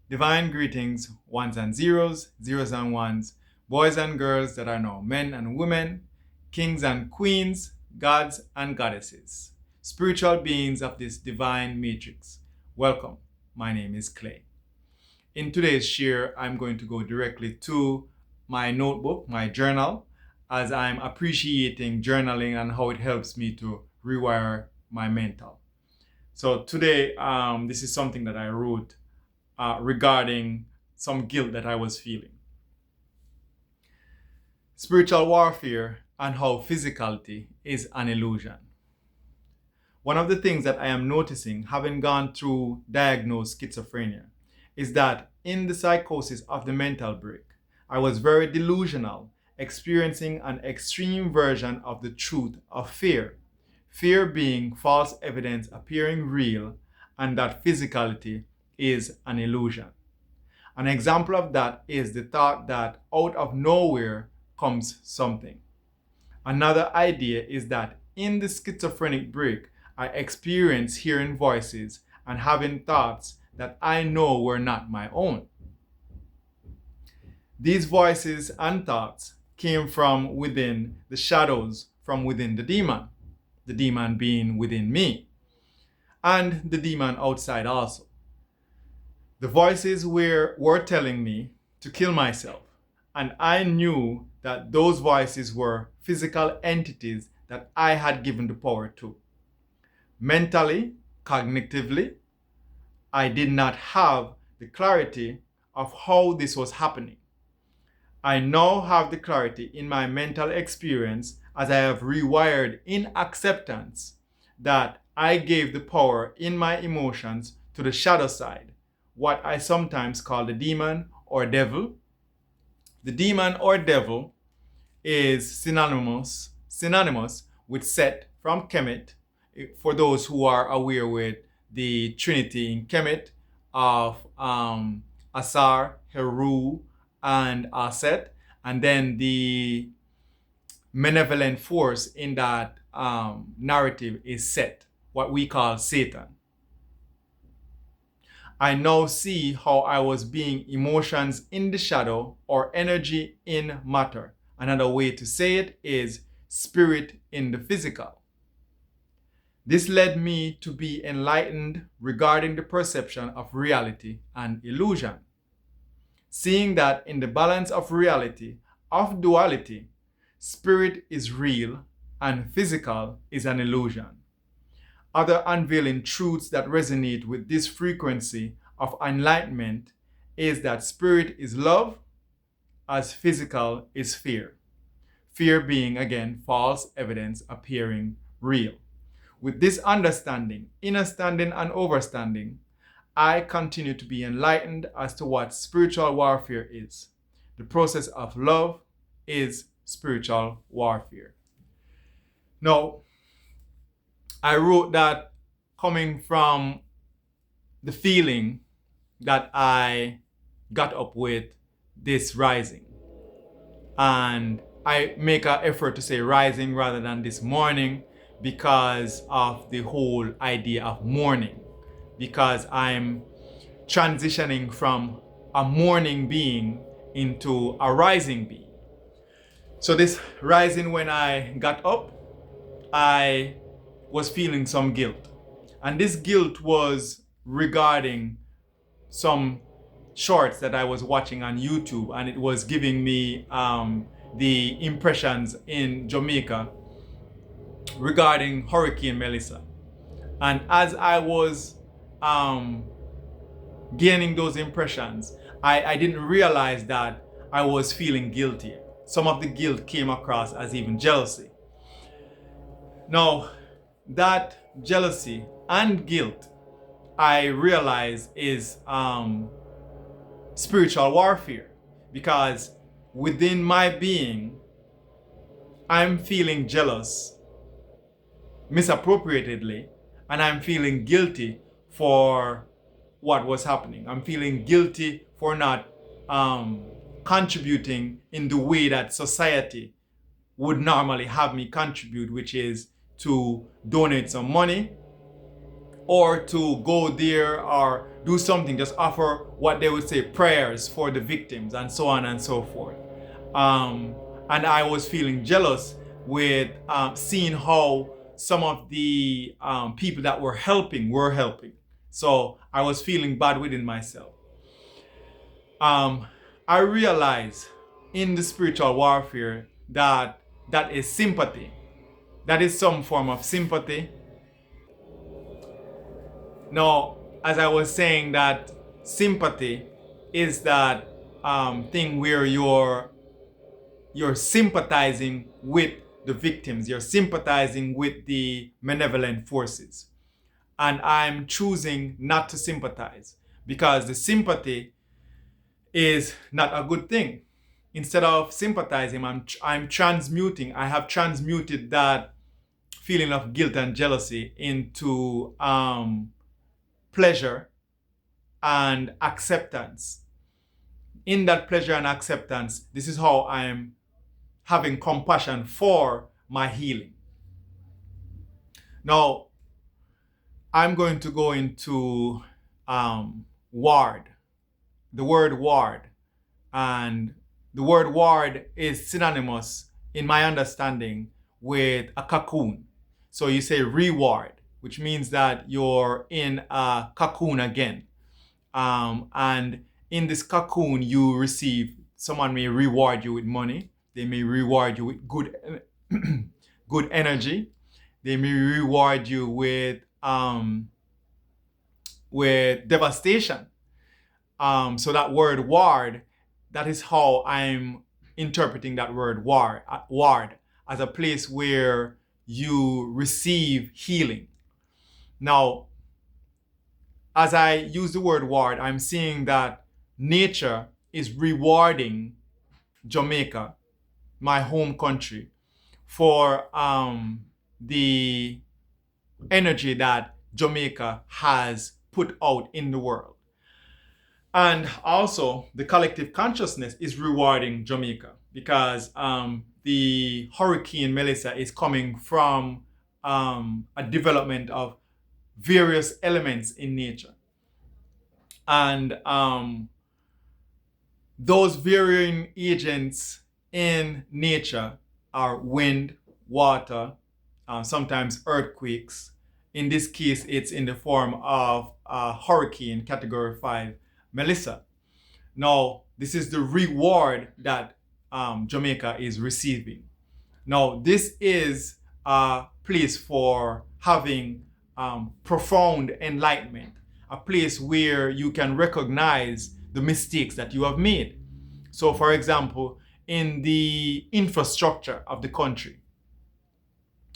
Divine greetings, ones and zeros, zeros and ones, boys and girls that are now men and women, kings and queens, gods and goddesses, spiritual beings of this divine matrix. Welcome. My name is Clay. In today's share, I'm going to go directly to my notebook, my journal, as I'm appreciating journaling and how it helps me to rewire my mental. So today, this is something that I wrote regarding some guilt that I was feeling. Spiritual warfare and how physicality is an illusion. One of the things that I am noticing, having gone through diagnosed schizophrenia, is that in the psychosis of the mental break, I was very delusional, experiencing an extreme version of the truth of fear. Fear being false evidence appearing real, and that physicality is an illusion. An example of that is the thought that out of nowhere comes something. Another idea is that in the schizophrenic break, I experienced hearing voices and having thoughts that I know were not my own. These voices and thoughts came from within the shadows, from within the demon being within me, and the demon outside also. The voices were telling me to kill myself, and I knew that those voices were physical entities that I had given the power to. Mentally, cognitively, I did not have the clarity of how this was happening. I now have the clarity in my mental experience as I have rewired in acceptance that I gave the power in my emotions to the shadow side, what I sometimes call the demon or devil. The demon or devil is synonymous with Set from Kemet, for those who are aware with the Trinity in Kemet of Asar, Heru, and Aset, and then the malevolent force in that narrative is Set, what we call Satan. I now see how I was being emotions in the shadow or energy in matter. Another way to say it is spirit in the physical. This led me to be enlightened regarding the perception of reality and illusion. Seeing that in the balance of reality, of duality, spirit is real and physical is an illusion. Other unveiling truths that resonate with this frequency of enlightenment is that spirit is love, as physical is fear. Fear being, again, false evidence appearing real. With this understanding, understanding and overstanding, I continue to be enlightened as to what spiritual warfare is. The process of love is spiritual warfare. Now, I wrote that coming from the feeling that I got up with this rising. And I make an effort to say rising rather than this morning because of the whole idea of mourning. Because I'm transitioning from a morning being into a rising being. So this rising, when I got up, I was feeling some guilt. And this guilt was regarding some shorts that I was watching on YouTube, and it was giving me the impressions in Jamaica regarding Hurricane Melissa. And as I was gaining those impressions, I didn't realize that I was feeling guilty. Some of the guilt came across as even jealousy. Now, that jealousy and guilt, I realize, is spiritual warfare, because within my being, I'm feeling jealous misappropriatedly, and I'm feeling guilty for what was happening. I'm feeling guilty for not contributing in the way that society would normally have me contribute, which is to donate some money or to go there or do something, just offer what they would say prayers for the victims and so on and so forth. And I was feeling jealous with seeing how some of the people that were helping. So I was feeling bad within myself. I realized in the spiritual warfare that that is sympathy. That is some form of sympathy. Now, as I was saying, that sympathy is that thing where you're sympathizing with the victims, you're sympathizing with the malevolent forces. And I'm choosing not to sympathize because the sympathy is not a good thing. Instead of sympathizing, I'm transmuting. I have transmuted that feeling of guilt and jealousy into pleasure and acceptance. In that pleasure and acceptance, this is how I'm having compassion for my healing. Now, I'm going to go into ward, the word ward. And the word ward is synonymous, in my understanding, with a cocoon. So you say reward, which means that you're in a cocoon again. And in this cocoon, you receive, someone may reward you with money. They may reward you with good energy. They may reward you with devastation. So that word ward, that is how I'm interpreting that word ward as a place where you receive healing. Now, as I use the word ward, I'm seeing that nature is rewarding Jamaica, my home country, for the energy that Jamaica has put out in the world. And also, the collective consciousness is rewarding Jamaica because the Hurricane Melissa is coming from a development of various elements in nature. And those varying agents in nature are wind, water, sometimes earthquakes. In this case, it's in the form of a hurricane category 5, Melissa. Now, this is the reward that Jamaica is receiving. Now, this is a place for having profound enlightenment, a place where you can recognize the mistakes that you have made. So, for example, in the infrastructure of the country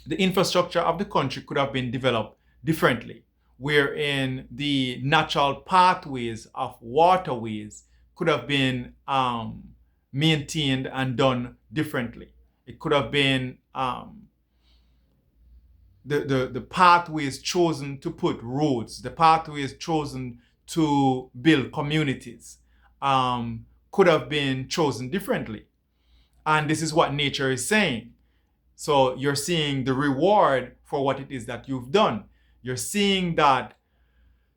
could have been developed differently, wherein the natural pathways of waterways could have been maintained and done differently. It could have been the pathways chosen to put roads, the pathways chosen to build communities could have been chosen differently. And this is what nature is saying. So you're seeing the reward for what it is that you've done. You're seeing that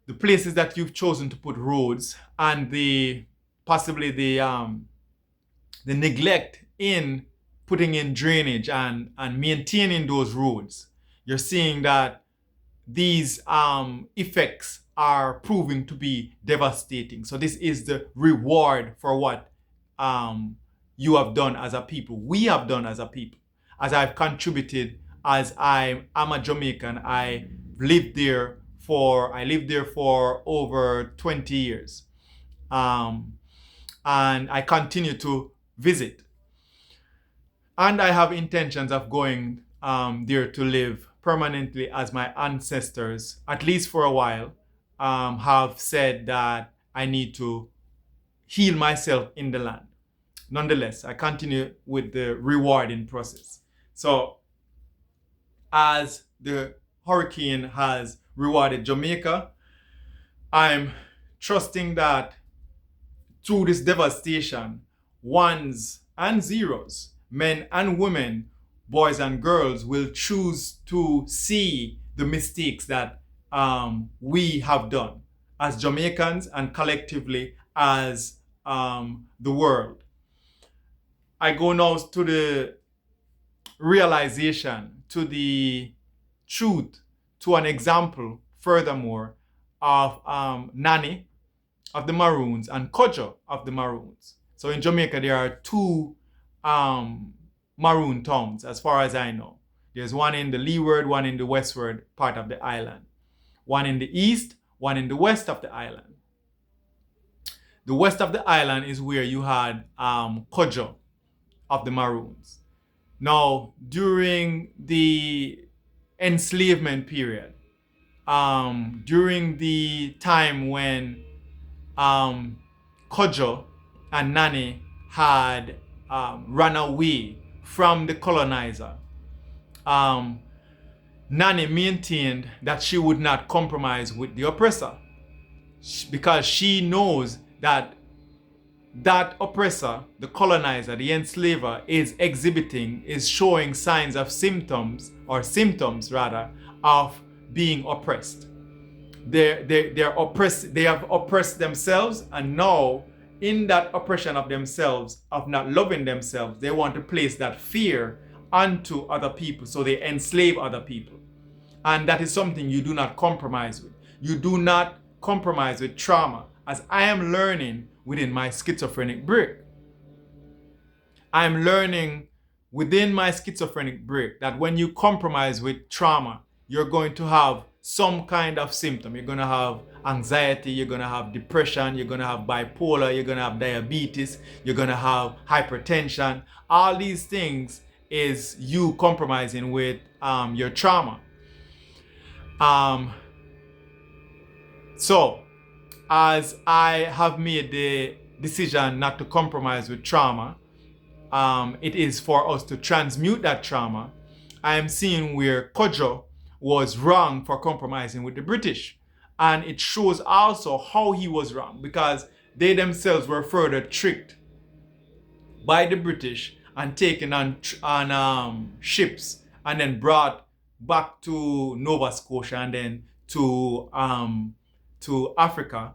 the places that you've chosen to put roads and possibly the neglect in putting in drainage and maintaining those roads, you're seeing that these effects are proving to be devastating. So this is the reward for what you have done as a people. We have done as a people. As I've contributed, as I am a Jamaican, I lived there for over 20 years. And I continue to visit. And I have intentions of going there to live permanently, as my ancestors, at least for a while, have said that I need to heal myself in the land. Nonetheless, I continue with the rewarding process. So, as the hurricane has rewarded Jamaica, I'm trusting that through this devastation, ones and zeros, men and women, boys and girls will choose to see the mistakes that we have done as Jamaicans and collectively as the world. I go now to the realization, to the truth, to an example, furthermore, of Nanny of the Maroons and Kojo of the Maroons. So in Jamaica, there are two Maroon towns, as far as I know. There's one in the leeward, one in the westward part of the island. One in the east, one in the west of the island. The west of the island is where you had Kojo of the Maroons. Now, during the enslavement period, during the time when Kojo and Nanny had run away from the colonizer, Nanny maintained that she would not compromise with the oppressor because she knows that that oppressor, the colonizer, the enslaver, is showing signs of symptoms rather, of being oppressed. They're oppressed, they have oppressed themselves, and now in that oppression of themselves, of not loving themselves, they want to place that fear onto other people, so they enslave other people. And that is something you do not compromise with. You do not compromise with trauma, as I am learning within my schizophrenic break. I'm learning within my schizophrenic break that when you compromise with trauma, you're going to have some kind of symptom. You're going to have anxiety, you're going to have depression, you're going to have bipolar, you're going to have diabetes, you're going to have hypertension. All these things is you compromising with your trauma. So, as I have made the decision not to compromise with trauma, it is for us to transmute that trauma. I am seeing where Kojo was wrong for compromising with the British. And it shows also how he was wrong, because they themselves were further tricked by the British and taken on ships and then brought back to Nova Scotia and then to Africa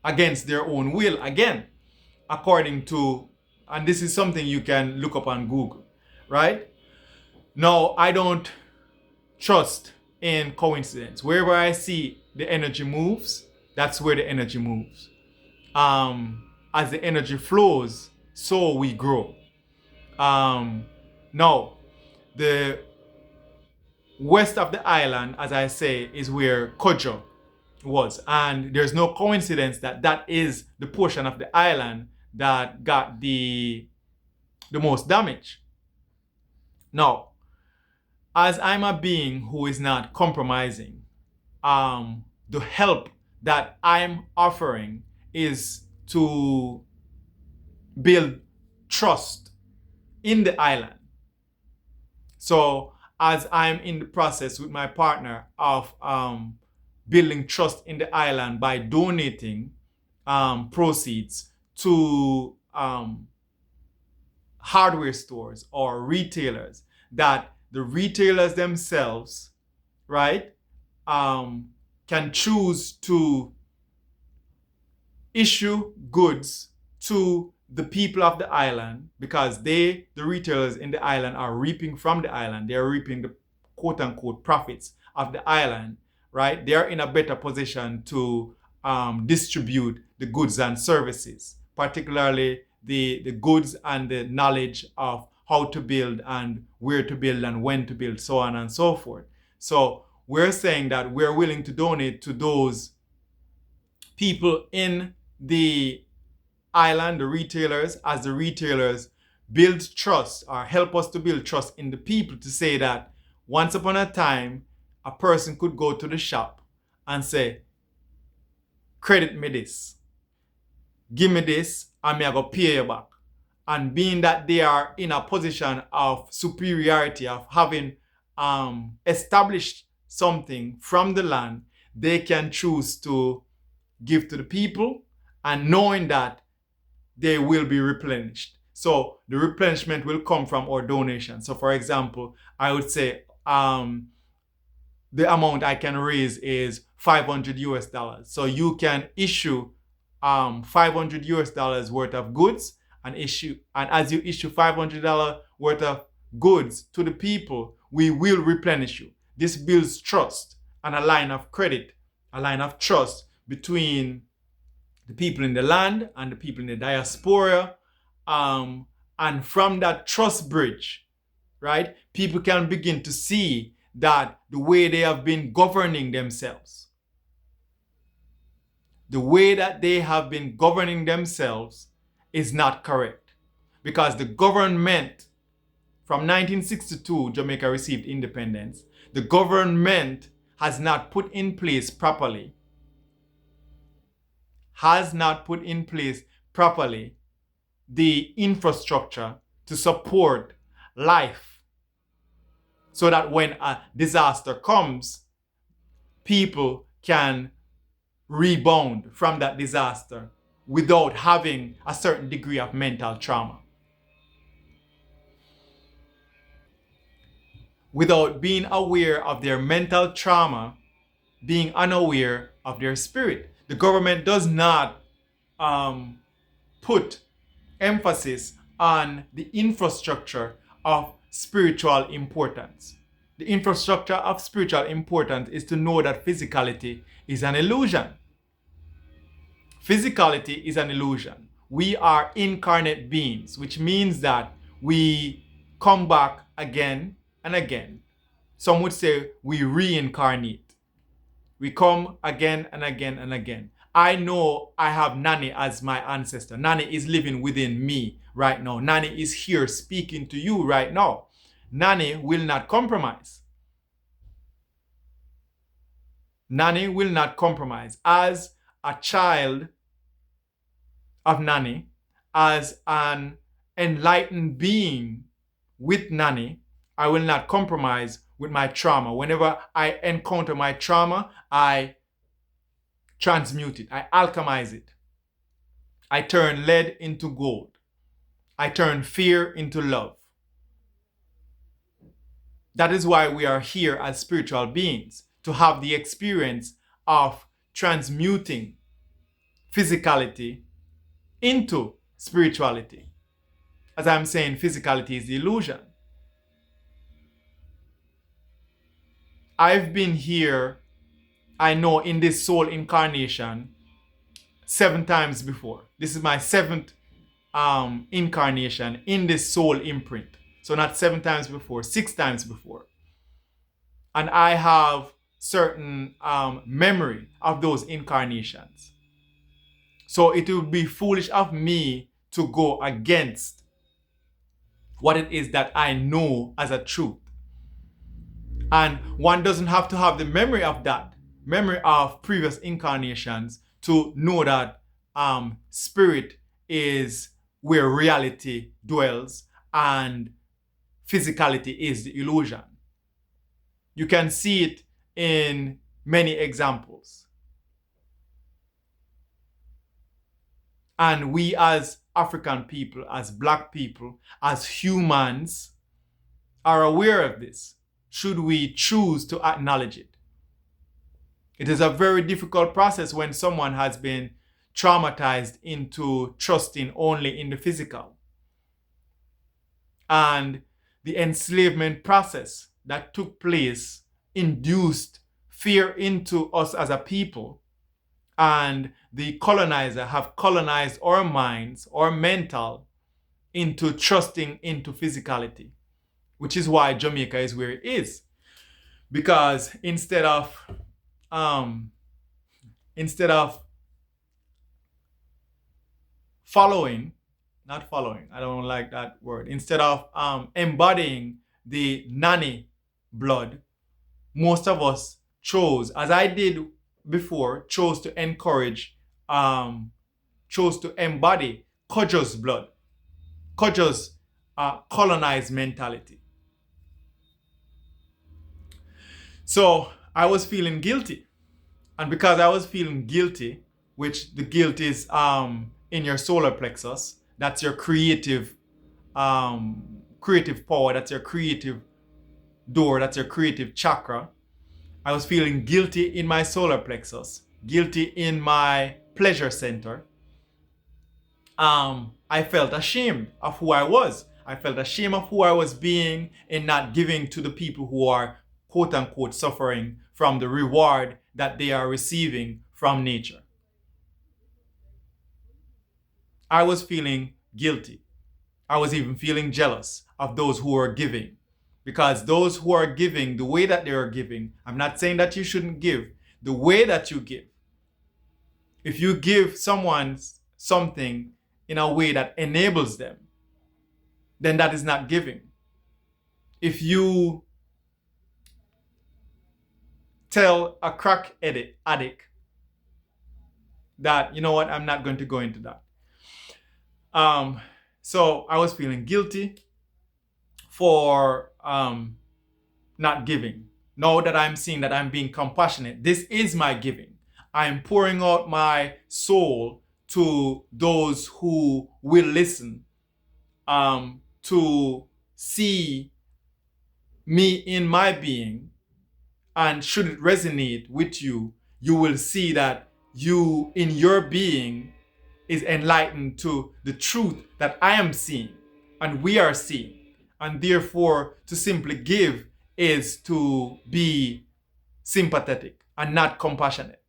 against their own will again, according to, and this is something you can look up on Google, right? Now, I don't trust in coincidence. Wherever I see the energy moves, that's where the energy moves. As the energy flows, so we grow. Now, the west of the island, as I say, is where Kojo was. And there's no coincidence that that is the portion of the island that got the most damage. Now, as I'm a being who is not compromising, the help that I'm offering is to build trust in the island. So as I'm in the process with my partner of building trust in the island by donating proceeds to hardware stores or retailers, that the retailers themselves, right, can choose to issue goods to the people of the island, because the retailers in the island are reaping from the island. They're reaping the quote unquote profits of the island, right? They're in a better position to distribute the goods and services, particularly the goods and the knowledge of how to build and where to build and when to build, so on and so forth. So we're saying that we're willing to donate to those people in the island, the retailers, as the retailers build trust or help us to build trust in the people, to say that once upon a time, a person could go to the shop and say, credit me this, give me this, and me I go pay you back. And being that they are in a position of superiority, of having established something from the land, they can choose to give to the people, and knowing that they will be replenished. So the replenishment will come from our donation. So for example, I would say the amount I can raise is 500 US dollars. So you can issue 500 US dollars worth of goods and as you issue $500 worth of goods to the people, we will replenish you. This builds trust and a line of credit, a line of trust between the people in the land and the people in the diaspora. And from that trust bridge, right, people can begin to see that the way they have been governing themselves, the way that they have been governing themselves is not correct. Because the government, from 1962, Jamaica received independence, the government has not put in place properly, the infrastructure to support life, so that when a disaster comes, people can rebound from that disaster without having a certain degree of mental trauma, without being aware of their mental trauma, being unaware of their spirit. The government does not put emphasis on the infrastructure of spiritual importance. The infrastructure of spiritual importance is to know that physicality is an illusion. Physicality is an illusion. We are incarnate beings, which means that we come back again and again. Some would say we reincarnate. We come again and again and again. I know I have Nanny as my ancestor. Nanny is living within me right now. Nanny is here speaking to you right now. Nanny will not compromise. Nanny will not compromise. As a child of Nanny, as an enlightened being with Nanny, I will not compromise with my trauma. Whenever I encounter my trauma, I transmute it. I alchemize it. I turn lead into gold. I turn fear into love. That is why we are here as spiritual beings, to have the experience of transmuting physicality into spirituality. As I'm saying, physicality is the illusion. I've been here, I know, in this soul incarnation 7 times before. This is my 7th incarnation in this soul imprint. So not 7 times before, 6 times before. And I have certain memory of those incarnations. So it would be foolish of me to go against what it is that I know as a truth. And one doesn't have to have the memory of that, memory of previous incarnations, to know that spirit is where reality dwells and physicality is the illusion. You can see it in many examples. And we as African people, as Black people, as humans, are aware of this, should we choose to acknowledge it. It is a very difficult process when someone has been traumatized into trusting only in the physical. And the enslavement process that took place induced fear into us as a people, and the colonizer have colonized our minds, our mental, into trusting into physicality, which is why Jamaica is where it is. Because instead of embodying the Nanny blood, most of us chose, as I did before, chose to embody Kojo's blood, Kojo's colonized mentality. So I was feeling guilty. And because I was feeling guilty, which the guilt is in your solar plexus, that's your creative power, that's your creative door, that's your creative chakra. I was feeling guilty in my solar plexus, guilty in my pleasure center. I felt ashamed of who I was. I felt ashamed of who I was being in not giving to the people who are quote unquote suffering from the reward that they are receiving from nature. I was feeling guilty. I was even feeling jealous of those who are giving. Because those who are giving, the way that they are giving, I'm not saying that you shouldn't give, the way that you give. If you give someone something in a way that enables them, then that is not giving. If you tell a crack addict that, you know what, I'm not going to go into that. So I was feeling guilty for not giving. Now that I'm seeing that I'm being compassionate, this is my giving. I'm pouring out my soul to those who will listen, to see me in my being. And should it resonate with you, you will see that you in your being is enlightened to the truth that I am seeing and we are seeing. And therefore, to simply give is to be sympathetic and not compassionate.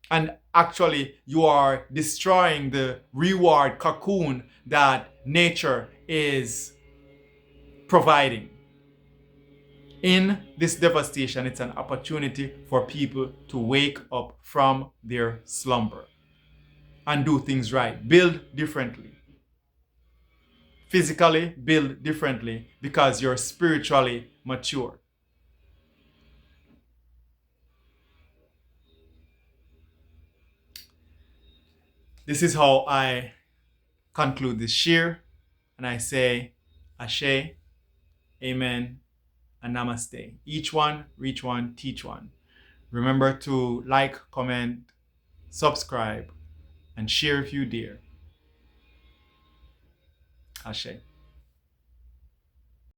And actually, you are destroying the reward cocoon that nature is providing. In this devastation, it's an opportunity for people to wake up from their slumber and do things right. Build differently. Physically, build differently because you're spiritually mature. This is how I conclude this share, and I say Ashe, Amen, and Namaste. Each one, reach one, teach one. Remember to like, comment, subscribe, and share if you dare. Ashe.